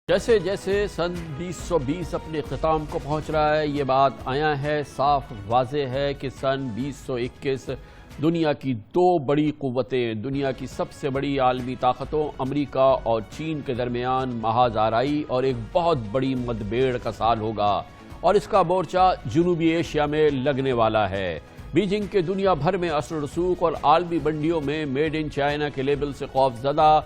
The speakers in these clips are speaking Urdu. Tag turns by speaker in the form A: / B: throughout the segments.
A: جیسے جیسے سن 2020 اپنے اختتام کو پہنچ رہا ہے، یہ بات عیاں ہے، صاف واضح ہے کہ سن 2021 دنیا کی دو بڑی قوتیں، دنیا کی سب سے بڑی عالمی طاقتوں امریکا اور چین کے درمیان محاذ آرائی اور ایک بہت بڑی مدبیڑ کا سال ہوگا، اور اس کا مورچہ جنوبی ایشیا میں لگنے والا ہے۔ بیجنگ کے دنیا بھر میں اثر و رسوخ اور عالمی منڈیوں میں میڈ ان چائنا کے لیبل سے خوف زدہ،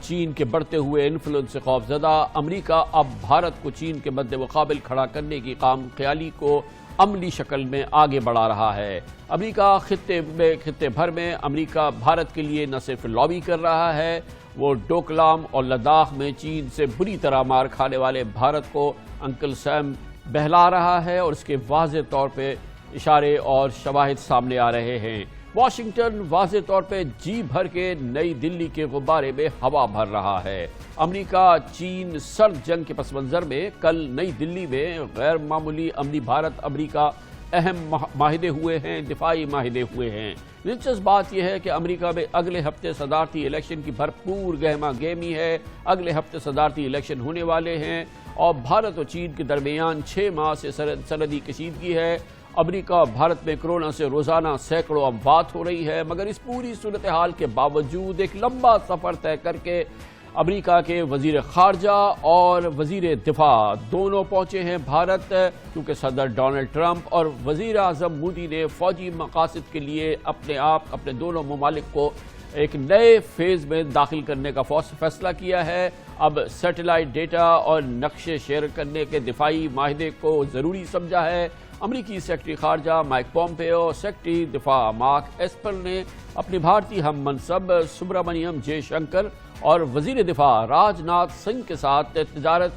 A: چین کے بڑھتے ہوئے انفلوئنس سے خوف زدہ امریکہ اب بھارت کو چین کے مد مقابل کھڑا کرنے کی خام خیالی کو عملی شکل میں آگے بڑھا رہا ہے۔ امریکہ خطے بھر میں امریکہ بھارت کے لیے نہ صرف لابی کر رہا ہے، وہ ڈوکلام اور لداخ میں چین سے بری طرح مار کھانے والے بھارت کو انکل سیم بہلا رہا ہے، اور اس کے واضح طور پہ اشارے اور شواہد سامنے آ رہے ہیں۔ واشنگٹن واضح طور پہ جی بھر کے نئی دلی کے غبارے میں ہوا بھر رہا ہے۔ امریکہ چین سرد جنگ کے پس منظر میں کل نئی دلی میں غیر معمولی امنی بھارت امریکہ اہم معاہدے ہوئے ہیں، دفاعی معاہدے ہوئے ہیں۔ دلچسپ بات یہ ہے کہ امریکہ میں اگلے ہفتے صدارتی الیکشن کی بھرپور گہما گہمی ہے۔ اگلے ہفتے صدارتی الیکشن ہونے والے ہیں اور بھارت اور چین کے درمیان 6 ماہ سے سرحدی کشیدگی ہے۔ امریکہ اور بھارت میں کرونا سے روزانہ سینکڑوں اموات ہو رہی ہے، مگر اس پوری صورتحال کے باوجود ایک لمبا سفر طے کر کے امریکہ کے وزیر خارجہ اور وزیر دفاع دونوں پہنچے ہیں بھارت، کیونکہ صدر ڈونلڈ ٹرمپ اور وزیر اعظم مودی نے فوجی مقاصد کے لیے اپنے دونوں ممالک کو ایک نئے فیز میں داخل کرنے کا فیصلہ کیا ہے۔ اب سیٹلائٹ ڈیٹا اور نقشے شیئر کرنے کے دفاعی معاہدے کو ضروری سمجھا ہے۔ امریکی سیکرٹری خارجہ مائک پومپیو، سیکرٹری دفاع مارک ایسپر نے اپنی بھارتی ہم منصب سبرامنیم جے شنکر اور وزیر دفاع راج ناتھ سنگھ کے ساتھ تجارت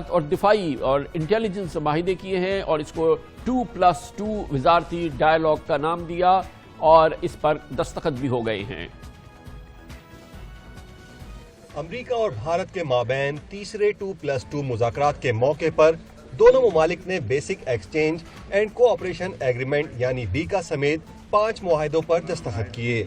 A: اور دفاعی اور انٹیلیجنس معاہدے کیے ہیں، اور اس کو 2+2 وزارتی ڈائیلاگ کا نام دیا، اور اس پر دستخط بھی ہو گئے ہیں۔
B: امریکہ اور بھارت کے مابین تیسرے 2+2 مذاکرات کے موقع پر دونوں ممالک نے basic exchange and cooperation agreement یعنی بیکا سمیت 5 معاہدوں پر دستخط کیے۔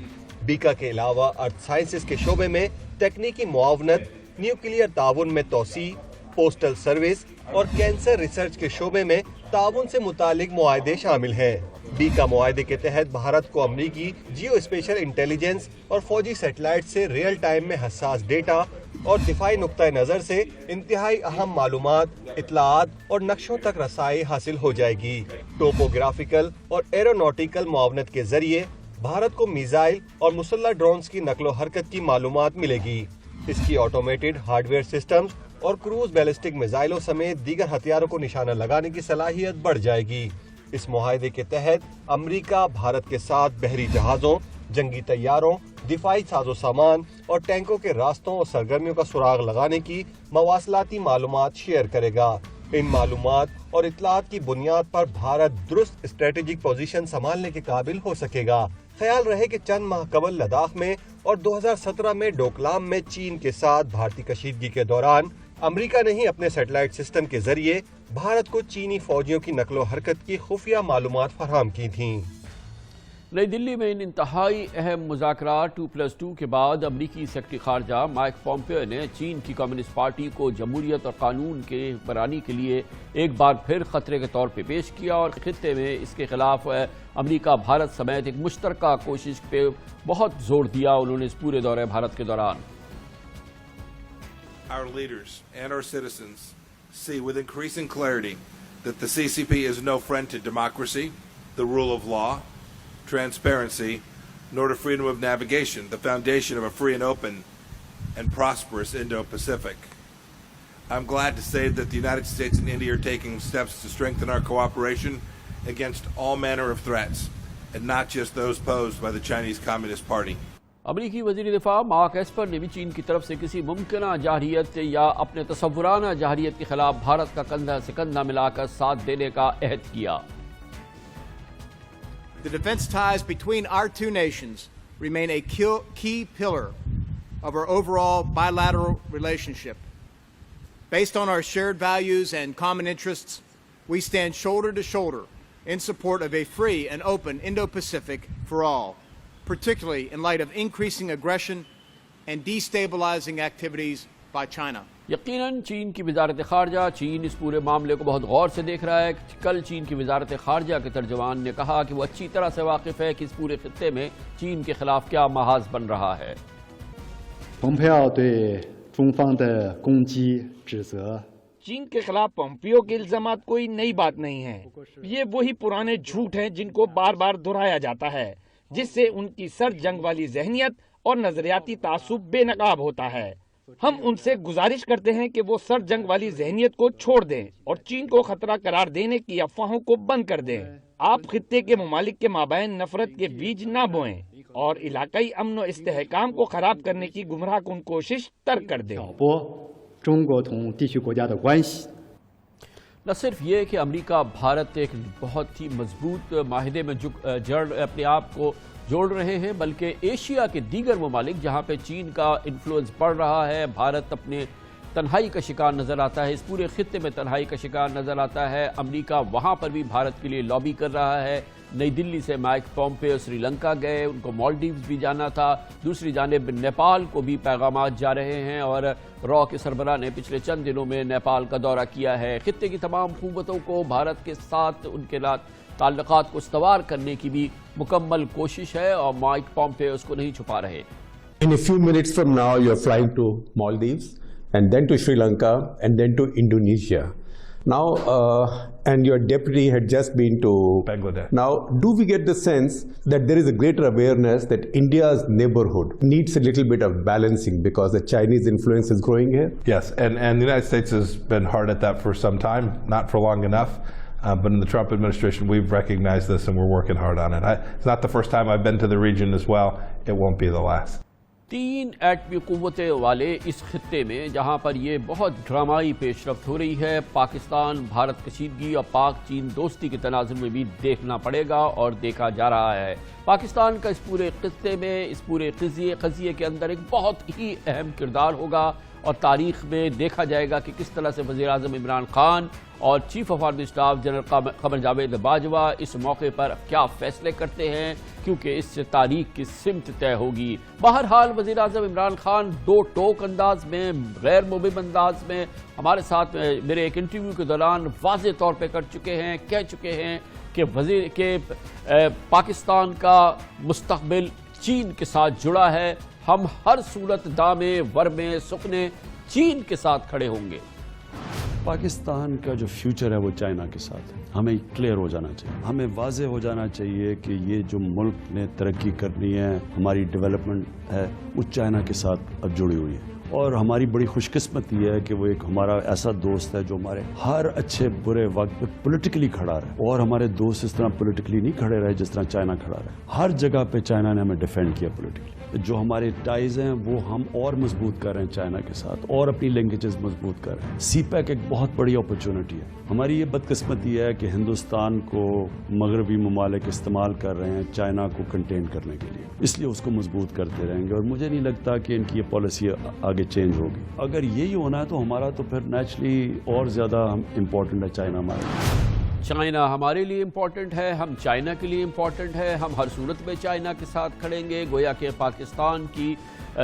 B: بیکا کے علاوہ ارتھ سائنسز کے شعبے میں تکنیکی معاونت، نیوکلیئر تعاون میں توسیع، پوسٹل سروس اور کینسر ریسرچ کے شعبے میں تعاون سے متعلق معاہدے شامل ہیں۔ بیکا معاہدے کے تحت بھارت کو امریکی جیو اسپیشل انٹیلیجنس اور فوجی سیٹلائٹ سے ریئل ٹائم میں حساس ڈیٹا اور دفاعی نقطۂ نظر سے انتہائی اہم معلومات، اطلاعات اور نقشوں تک رسائی حاصل ہو جائے گی۔ ٹوپوگرافیکل اور ایروناٹیکل معاونت کے ذریعے بھارت کو میزائل اور مسلح ڈرونز کی نقل و حرکت کی معلومات ملے گی۔ اس کی آٹومیٹڈ ہارڈ ویئر سسٹمز اور کروز بیلسٹک میزائلوں سمیت دیگر ہتھیاروں کو نشانہ لگانے کی صلاحیت بڑھ جائے گی۔ اس معاہدے کے تحت امریکہ بھارت کے ساتھ بحری جہازوں، جنگی طیاروں، دفاعی ساز و سامان اور ٹینکوں کے راستوں اور سرگرمیوں کا سراغ لگانے کی مواصلاتی معلومات شیئر کرے گا۔ ان معلومات اور اطلاعات کی بنیاد پر بھارت درست اسٹریٹجک پوزیشن سنبھالنے کے قابل ہو سکے گا۔ خیال رہے کہ چند ماہ قبل لداخ میں اور 2017 میں ڈوکلام میں چین کے ساتھ بھارتی کشیدگی کے دوران امریکہ نے ہی اپنے سیٹلائٹ سسٹم کے ذریعے بھارت کو چینی فوجیوں کی نقل و حرکت کی خفیہ معلومات فراہم کی تھیں۔
A: نئی دلی میں ان انتہائی اہم مذاکرات 2+2 کے بعد امریکی سیکرٹری خارجہ مائک پومپیو نے چین کی کمیونسٹ پارٹی کو جمہوریت اور قانون کے حکمرانی کے لیے ایک بار پھر خطرے کے طور پہ پیش کیا، اور خطے میں اس کے خلاف امریکہ بھارت سمیت ایک مشترکہ کوشش پہ بہت زور دیا انہوں نے اس پورے دورہ بھارت کے دوران۔
C: Our leaders and our citizens see with increasing clarity that the CCP is no friend to democracy, the rule of law, transparency, nor to freedom of navigation, the foundation of a free and open and prosperous Indo-Pacific. I'm glad to say that the United States and India are taking steps to strengthen our cooperation against all manner of threats, and not just those posed by the Chinese Communist Party.
A: امریکی وزیر دفاع مارک ایسپر نے بھی چین کی طرف سے کسی ممکنہ جارحیت یا اپنے تصورانہ جارحیت کے خلاف بھارت کا کندھا سے کندھا ملا کر ساتھ دینے کا عہد کیا۔
D: The defense ties between our two nations remain a key pillar of our overall bilateral relationship. Based on our shared values and common interests, we stand shoulder to shoulder in support of a free and open Indo-Pacific for all, particularly in light of increasing aggression and destabilizing activities by China.
A: یقیناً چین کی وزارت خارجہ چین اس پورے معاملے کو بہت غور سے دیکھ رہا ہے. کل چین کی وزارت خارجہ کے ترجمان نے کہا کہ وہ اچھی طرح سے واقف ہے کہ اس پورے خطے میں چین کے خلاف کیا محاذ بن رہا ہے.
E: 蓬佩奥对中方的攻击指责
F: چین کے خلاف پومپیو کے الزامات کوئی نئی بات نہیں ہیں. یہ وہی پرانے جھوٹ ہیں جن کو بار بار دہرایا جاتا ہے، جس سے ان کی سرد جنگ والی ذہنیت اور نظریاتی تعصب بے نقاب ہوتا ہے. ہم ان سے گزارش کرتے ہیں کہ وہ سرد جنگ والی ذہنیت کو چھوڑ دیں اور چین کو خطرہ قرار دینے کی افواہوں کو بند کر دیں. آپ خطے کے ممالک کے مابین نفرت کے بیج نہ بوئیں اور علاقائی امن و استحکام کو خراب کرنے کی گمراہ کن کوشش ترک کر دیں.
E: 挑拨中国同地区国家的关系。
A: نہ صرف یہ کہ امریکہ بھارت ایک بہت ہی مضبوط معاہدے میں اپنے آپ کو جوڑ رہے ہیں، بلکہ ایشیا کے دیگر ممالک جہاں پہ چین کا انفلوئنس بڑھ رہا ہے، بھارت اپنے تنہائی کا شکار نظر آتا ہے، اس پورے خطے میں تنہائی کا شکار نظر آتا ہے. امریکہ وہاں پر بھی بھارت کے لیے لابی کر رہا ہے. نئی دلی سے مائک پومپیو سری لنکا گئے، ان کو مالڈیوز بھی جانا تھا. دوسری جانب نیپال کو بھی پیغامات جا رہے ہیں اور را کے سربراہ نے پچھلے چند دنوں میں نیپال کا دورہ کیا ہے. خطے کی تمام قوتوں کو بھارت کے ساتھ ان کے تعلقات کو استوار کرنے کی بھی مکمل کوشش ہے اور مائک پومپیو اس کو نہیں چھپا رہے.
G: In a few minutes from now, you're flying to Maldives, and then to Sri Lanka, and then to Indonesia. Now, and your deputy had just been to Bangladesh. Now, do we get the sense that there is a greater awareness that India's neighborhood needs a little bit of balancing because the Chinese influence is growing here?
H: Yes, and the United States has been hard at that for some time, not for long enough. But in the Trump administration, we've recognized this and we're working hard on it. It's not the first time I've been to the region as well. It won't be the last.
A: 3 ایٹمی قوتیں والے اس خطے میں جہاں پر یہ بہت ڈرامائی پیش رفت ہو رہی ہے، پاکستان بھارت کشیدگی اور پاک چین دوستی کے تناظر میں بھی دیکھنا پڑے گا اور دیکھا جا رہا ہے. پاکستان کا اس پورے خطے میں، اس پورے قضیے کے اندر ایک بہت ہی اہم کردار ہوگا اور تاریخ میں دیکھا جائے گا کہ کس طرح سے وزیر اعظم عمران خان اور chief of army staff general Qamar Javed Bajwa اس موقع پر کیا فیصلے کرتے ہیں، کیونکہ اس سے تاریخ کی سمت طے ہوگی. بہرحال وزیر اعظم عمران خان دو ٹوک انداز میں، غیر مبہم انداز میں ہمارے ساتھ میرے ایک انٹرویو کے دوران واضح طور پہ کہہ چکے ہیں کہ پاکستان کا مستقبل چین کے ساتھ جڑا ہے. ہم ہر صورت دامے ورمے سکنے چین کے ساتھ کھڑے ہوں گے.
I: پاکستان کا جو فیوچر ہے وہ چائنا کے ساتھ ہے. ہمیں کلیئر ہو جانا چاہیے، ہمیں واضح ہو جانا چاہیے کہ یہ جو ملک نے ترقی کرنی ہے، ہماری ڈیولپمنٹ ہے، وہ چائنا کے ساتھ اب جڑی ہوئی ہے. اور ہماری بڑی خوش قسمتی ہے کہ وہ ایک ہمارا ایسا دوست ہے جو ہمارے ہر اچھے برے وقت پہ پولیٹیکلی کھڑا رہے. اور ہمارے دوست اس طرح پولیٹیکلی نہیں کھڑے رہے جس طرح چائنا کھڑا رہے. ہر جگہ پہ چائنا نے ہمیں ڈیفینڈ کیا پولیٹیکلی. جو ہمارے ٹائز ہیں وہ ہم اور مضبوط کر رہے ہیں چائنا کے ساتھ، اور اپنی لینگویجز مضبوط کر رہے ہیں. سی پیک ایک بہت بڑی اپرچونٹی ہے. ہماری یہ بدقسمتی ہے کہ ہندوستان کو مغربی ممالک استعمال کر رہے ہیں چائنا کو کنٹین کرنے کے لیے، اس لیے اس کو مضبوط کرتے رہیں گے. اور مجھے نہیں لگتا کہ ان کی یہ پالیسی آگے چینج ہوگی. اگر یہی ہونا ہے تو ہمارا تو پھر نیچرلی اور زیادہ امپورٹنٹ ہے چائنا ہمارے لیے.
A: چائنا ہمارے لیے امپورٹنٹ ہے، ہم چائنا کے لیے امپورٹنٹ ہے. ہم ہر صورت میں چائنا کے ساتھ کھڑیں گے. گویا کہ پاکستان کی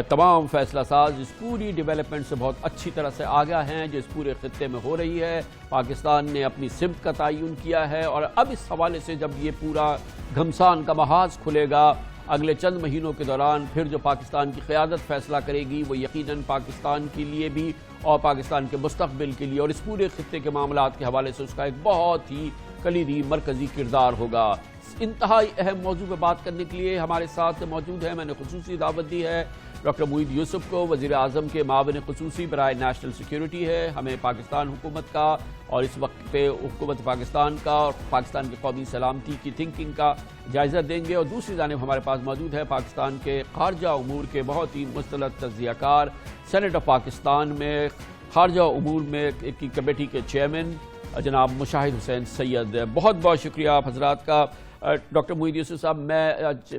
A: تمام فیصلہ ساز اس پوری ڈیولپمنٹ سے بہت اچھی طرح سے آگاہ ہیں جو اس پورے خطے میں ہو رہی ہے. پاکستان نے اپنی سمت کا تعین کیا ہے اور اب اس حوالے سے جب یہ پورا گھمسان کا محاذ کھلے گا اگلے چند مہینوں کے دوران، پھر جو پاکستان کی قیادت فیصلہ کرے گی وہ یقیناً پاکستان کے لیے بھی اور پاکستان کے مستقبل کے لیے اور اس پورے خطے کے معاملات کے حوالے سے اس کا ایک بہت ہی کلیدی مرکزی کردار ہوگا. انتہائی اہم موضوع پہ بات کرنے کے لیے ہمارے ساتھ موجود ہیں، میں نے خصوصی دعوت دی ہے ڈاکٹر معید یوسف کو، وزیر اعظم کے معاون خصوصی برائے نیشنل سیکیورٹی ہے. ہمیں پاکستان حکومت کا اور اس وقت پہ حکومت پاکستان کا اور پاکستان کی قومی سلامتی کی تھنکنگ کا جائزہ دیں گے. اور دوسری جانب ہمارے پاس موجود ہے پاکستان کے خارجہ امور کے بہت ہی مستند تجزیہ کار، سینیٹ آف پاکستان میں خارجہ امور میں کی کمیٹی کے چیئرمین جناب مشاہد حسین سید. بہت بہت شکریہ آپ حضرات کا. ڈاکٹر معید یوسف صاحب، میں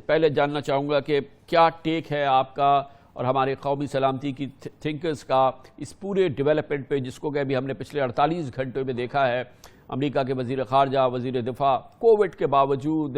A: پہلے جاننا چاہوں گا کہ کیا ٹیک ہے آپ کا اور ہمارے قومی سلامتی کی تھنکرز کا اس پورے ڈیولپمنٹ پہ، جس کو کہ ابھی ہم نے پچھلے 48 گھنٹوں میں دیکھا ہے امریکہ کے وزیر خارجہ، وزیر دفاع کووڈ کے باوجود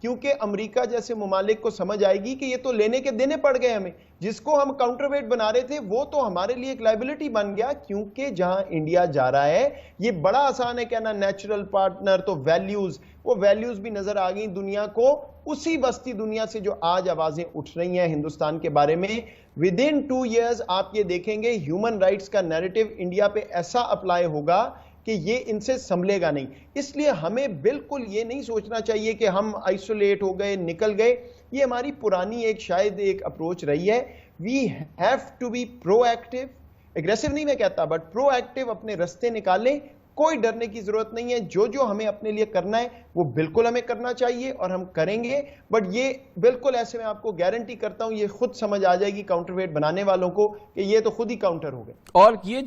J: کیونکہ امریکہ جیسے ممالک کو سمجھ آئے گی کہ یہ تو لینے کے دینے پڑ گئے ہمیں، جس کو ہم کاؤنٹر ویٹ بنا رہے تھے وہ تو ہمارے لیے ایک لائبلٹی بن گیا، کیونکہ جہاں انڈیا جا رہا ہے یہ بڑا آسان ہے کہنا نیچرل پارٹنر، تو ویلیوز، وہ ویلیوز بھی نظر آ گئی دنیا کو، اسی بستی دنیا سے جو آج آوازیں اٹھ رہی ہیں ہندوستان کے بارے میں۔ ودن 2 years آپ یہ دیکھیں گے ہیومن رائٹس کا نیریٹو انڈیا پہ ایسا اپلائی ہوگا کہ یہ ان سے سنبھلے گا نہیں۔ اس لیے ہمیں بالکل یہ نہیں سوچنا چاہیے کہ ہم آئسولیٹ ہو گئے، نکل گئے، یہ ہماری پرانی شاید ایک اپروچ رہی ہے۔ We have to be proactive, aggressive نہیں میں کہتا، بٹ پرو ایکٹیو، اپنے رستے نکالیں، کوئی ڈرنے کی ضرورت نہیں ہے، جو ہمیں اپنے لیے کرنا ہے وہ بالکل ہمیں کرنا چاہیے اور ہم کریں گے، بٹ یہ بالکل ایسے میں آپ کو گارنٹی کرتا ہوں یہ خود سمجھ آ جائے گی کاؤنٹر ویٹ بنانے والوں کو کہ یہ تو خود ہی کاؤنٹر ہو گئے۔
A: اور یہ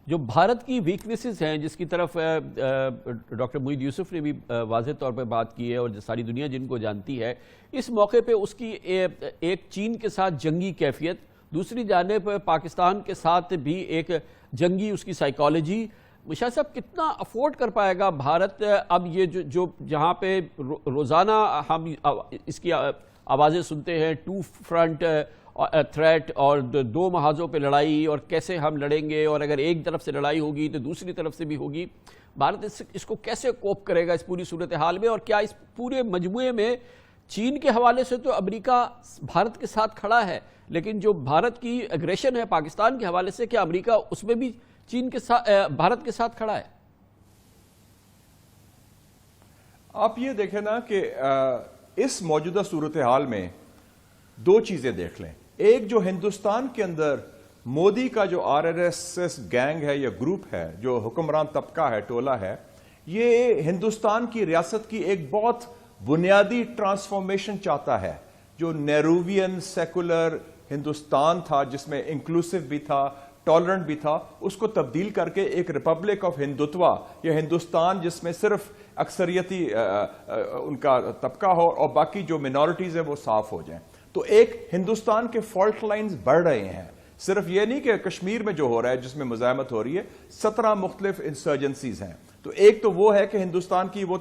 A: جو بھارت کی ویکنیسز ہیں جس کی طرف ڈاکٹر موید یوسف نے بھی واضح طور پہ بات کی ہے اور ساری دنیا جن کو جانتی ہے، اس موقع پہ اس کی ایک چین کے ساتھ جنگی کیفیت، دوسری جانب پاکستان کے ساتھ بھی ایک جنگی اس کی سائیکالوجی، مشاہد صاحب کتنا افورڈ کر پائے گا بھارت اب یہ جو جہاں پہ روزانہ ہم اس کی آوازیں سنتے ہیں، 2 فرنٹ تھریٹ اور 2 محاذوں پہ لڑائی، اور کیسے ہم لڑیں گے، اور اگر ایک طرف سے لڑائی ہوگی تو دوسری طرف سے بھی ہوگی، بھارت اس کو کیسے کوپ کرے گا اس پوری صورتحال میں؟ اور کیا اس پورے مجموعے میں چین کے حوالے سے تو امریکہ بھارت کے ساتھ کھڑا ہے، لیکن جو بھارت کی اگریشن ہے پاکستان کے حوالے سے، کیا امریکہ اس میں بھی چین کے ساتھ بھارت کے ساتھ کھڑا ہے؟
K: آپ یہ دیکھیں نا کہ اس موجودہ صورتحال میں 2 چیزیں دیکھ لیں۔ ایک جو ہندوستان کے اندر مودی کا جو RSS گینگ ہے یا گروپ ہے، جو حکمران طبقہ ہے، ٹولہ ہے، یہ ہندوستان کی ریاست کی ایک بہت بنیادی ٹرانسفارمیشن چاہتا ہے۔ جو نیرووین سیکولر ہندوستان تھا جس میں انکلوسیو بھی تھا، ٹالرنٹ بھی تھا، اس کو تبدیل کر کے ایک ریپبلک آف ہندوتوا یا ہندوستان جس میں صرف اکثریتی ان کا طبقہ ہو اور باقی جو منورٹیز ہیں وہ صاف ہو جائیں۔ تو ایک ہندوستان کے فالٹ لائنز بڑھ رہے ہیں، صرف یہ نہیں کہ کشمیر میں جو ہو رہا ہے جس میں مزاحمت ہو رہی ہے، 17 مختلف انسرجنسیز ہیں۔ تو ایک تو وہ ہے کہ ہندوستان کی وہ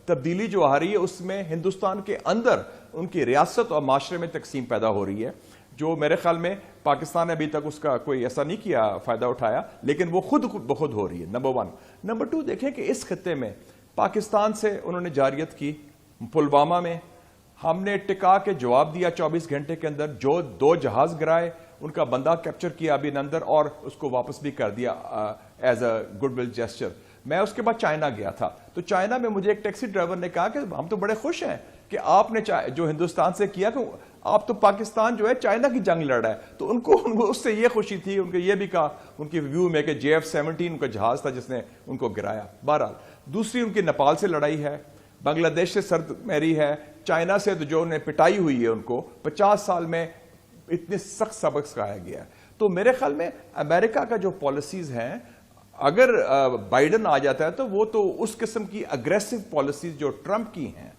K: تبدیلی جو آ رہی ہے اس میں ہندوستان کے اندر ان کی ریاست اور معاشرے میں تقسیم پیدا ہو رہی ہے، جو میرے خیال میں پاکستان نے ابھی تک اس کا کوئی ایسا نہیں کیا، فائدہ اٹھایا، لیکن وہ خود بخود ہو رہی ہے، نمبر 1۔ نمبر 2 دیکھیں کہ اس خطے میں پاکستان سے انہوں نے جارحیت کی، پلوامہ میں ہم نے ٹکا کے جواب دیا 24 گھنٹے کے اندر، جو 2 جہاز گرائے ان کا بندہ کیپچر کیا ابھی اندر اور اس کو واپس بھی کر دیا as a good will gesture. میں اس کے بعد چائنا گیا تھا، تو چائنا میں مجھے ایک ٹیکسی ڈرائیور نے کہا کہ ہم تو بڑے خوش ہیں کہ آپ نے جو ہندوستان سے کیا کہ آپ تو پاکستان جو ہے چائنا کی جنگ لڑ رہا ہے، تو ان کو اس سے یہ خوشی تھی، ان کو یہ بھی کہا ان کی ویو میں کہ JF-17 ان کا جہاز تھا جس نے ان کو گرایا۔ بہرحال دوسری ان کی نیپال سے لڑائی ہے، بنگلہ دیش سے سرد میری ہے، چائنا سے تو جو انہیں پٹائی ہوئی ہے ان کو 50 سال میں اتنے سخت سبق سکھایا گیا ہے۔ تو میرے خیال میں امریکہ کا جو پالیسیز ہیں، اگر بائیڈن آ جاتا ہے تو وہ تو اس قسم کی اگریسو پالیسیز جو ٹرمپ کی ہیں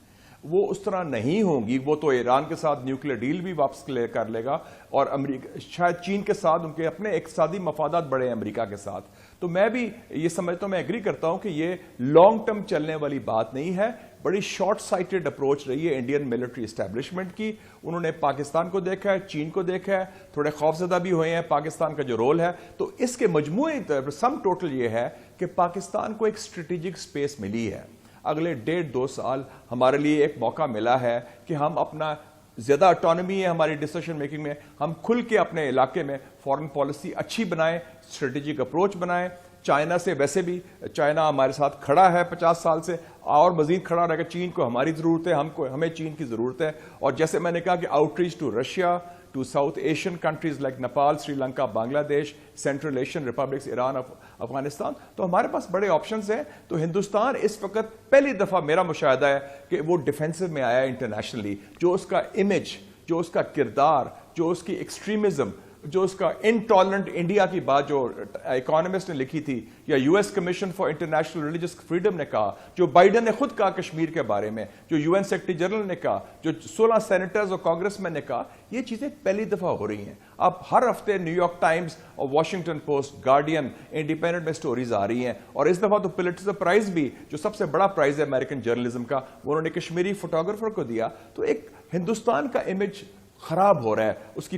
K: وہ اس طرح نہیں ہوں گی، وہ تو ایران کے ساتھ نیوکلیر ڈیل بھی واپس کر لے گا، اور امریکہ شاید چین کے ساتھ ان کے اپنے اقتصادی مفادات بڑے ہیں امریکہ کے ساتھ۔ تو میں بھی یہ سمجھتا ہوں، میں ایگری کرتا ہوں کہ یہ لانگ ٹرم چلنے والی بات نہیں ہے، بڑی شارٹ سائٹڈ اپروچ رہی ہے انڈین ملٹری اسٹیبلشمنٹ کی۔ انہوں نے پاکستان کو دیکھا ہے، چین کو دیکھا ہے، تھوڑے خوفزدہ بھی ہوئے ہیں پاکستان کا جو رول ہے۔ تو اس کے مجموعی سم ٹوٹل یہ ہے کہ پاکستان کو ایک اسٹریٹجک سپیس ملی ہے، اگلے 1.5-2 سال ہمارے لیے ایک موقع ملا ہے کہ ہم اپنا زیادہ اٹانومی ہے ہماری ڈیسیشن میکنگ میں، ہم کھل کے اپنے علاقے میں فورن پالیسی اچھی بنائیں، اسٹریٹجک اپروچ بنائیں۔ چائنا سے ویسے بھی چائنا ہمارے ساتھ کھڑا ہے 50 سال سے، اور مزید کھڑا رہے گا۔ چین کو ہماری ضرورت ہے، ہمیں چین کی ضرورت ہے، اور جیسے میں نے کہا کہ outreach to Russia, to South Asian countries like Nepal, Sri Lanka, Bangladesh, Central Asian republics, Iran, Afghanistan, تو ہمارے پاس بڑے آپشنز ہیں۔ تو ہندوستان اس وقت پہلی دفعہ میرا مشاہدہ ہے کہ وہ ڈیفینسو میں آیا انٹرنیشنلی، جو اس کا امیج، جو اس کا کردار، جو اس کی ایکسٹریمزم جو اس کا انٹالرنٹ انڈیا کی بات جو اکانومسٹ نے لکھی تھی, یا U S commission for international religious freedom نے کہا, جو بائیڈن نے خود کہا کشمیر کے بارے میں, جو یو این سیکرٹری جنرل نے کہا, جو 16 سینیٹرز اور کانگریس مین نے کہا, یہ چیزیں پہلی دفعہ ہو رہی ہیں. اب ہر ہفتے نیو یارک ٹائمز اور واشنگٹن پوسٹ, گارڈین, انڈیپینڈنٹ میں سٹوریز آ رہی ہیں. اور اس دفعہ تو پولیٹزر پرائز بھی, جو سب سے بڑا پرائز ہے امریکن جرنلزم کا, وہ انہوں نے کشمیری فوٹوگرافر کو دیا. تو ایک ہندوستان کا امیج خراب ہو رہا ہے, اس کی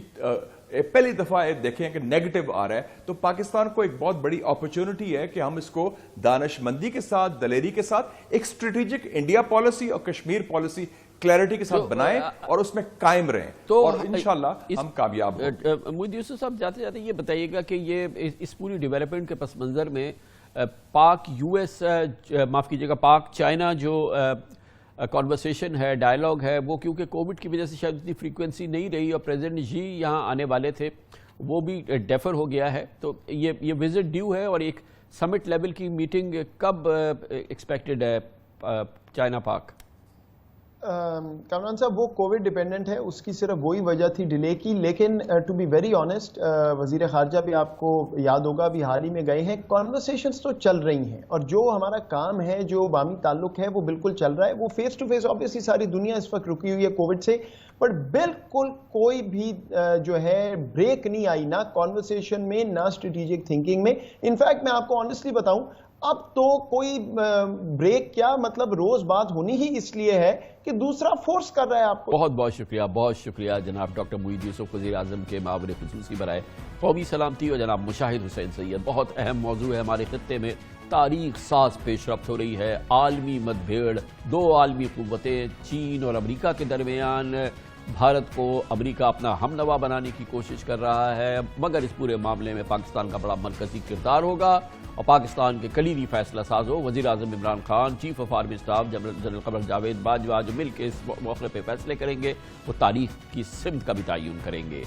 K: پہلی دفعہ دیکھیں کہ نیگیٹو آ رہا ہے. تو پاکستان کو ایک بہت بڑی اپرچونٹی ہے کہ ہم اس کو دانش مندی کے ساتھ, دلیری کے ساتھ ایک اسٹریٹجک انڈیا پالیسی اور کشمیر پالیسی کلیئرٹی کے ساتھ بنائیں اور اس میں قائم رہیں, اور انشاءاللہ ہم کامیاب ہوں.
A: موید یوسف صاحب, جاتے جاتے یہ بتائیے گا کہ یہ اس پوری ڈیولپمنٹ کے پس منظر میں پاک یو ایس, معاف کیجیے گا, پاک چائنا جو کانورسیشن ہے, ڈائلاگ ہے, وہ کیونکہ کووڈ کی وجہ سے شاید اتنی فریکوینسی نہیں رہی, اور پریزیڈنٹ جی یہاں آنے والے تھے, وہ بھی ڈیفر ہو گیا ہے. تو یہ وزٹ ڈیو ہے, اور ایک سمٹ لیول کی میٹنگ کب ایکسپیکٹڈ ہے چائنا پاک؟
J: کامران صاحب, وہ کووڈ ڈیپینڈنٹ ہے, اس کی صرف وہی وجہ تھی ڈیلے کی. لیکن ٹو بی ویری آنیسٹ, وزیر خارجہ بھی آپ کو یاد ہوگا ابھی حال ہی میں گئے ہیں, کانورسیشنز تو چل رہی ہیں, اور جو ہمارا کام ہے, جو باہمی تعلق ہے, وہ بالکل چل رہا ہے. وہ فیس ٹو فیس آبویسلی ساری دنیا اس وقت رکی ہوئی ہے کووڈ سے, بٹ بالکل کوئی بھی جو ہے بریک نہیں آئی, نہ کانورسیشن میں, نہ اسٹریٹجک تھنکنگ میں. انفیکٹ میں آپ کو آنیسٹلی بتاؤں, اب تو کوئی بریک کیا, مطلب روز بات ہونی ہی اس لیے ہے کہ دوسرا فورس کر رہا ہے آپ کو.
A: بہت بہت شکریہ, بہت شکریہ جناب ڈاکٹر موید یوسف, وزیر اعظم کے معاون خصوصی برائے قومی سلامتی, اور جناب مشاہد حسین سید. بہت اہم موضوع ہے, ہمارے خطے میں تاریخ ساز پیش رفت ہو رہی ہے. عالمی مد بھیڑ, دو عالمی قوتیں چین اور امریکہ کے درمیان. بھارت کو امریکہ اپنا ہم نوا بنانے کی کوشش کر رہا ہے, مگر اس پورے معاملے میں پاکستان کا بڑا مرکزی کردار ہوگا, اور پاکستان کے کلیدی فیصلہ ساز ہو وزیر اعظم Imran Khan, chief of army staff general Qamar Javed Bajwa, جو مل کے اس موقع پہ فیصلے کریں گے, وہ تاریخ کی سمت کا بھی تعین کریں گے.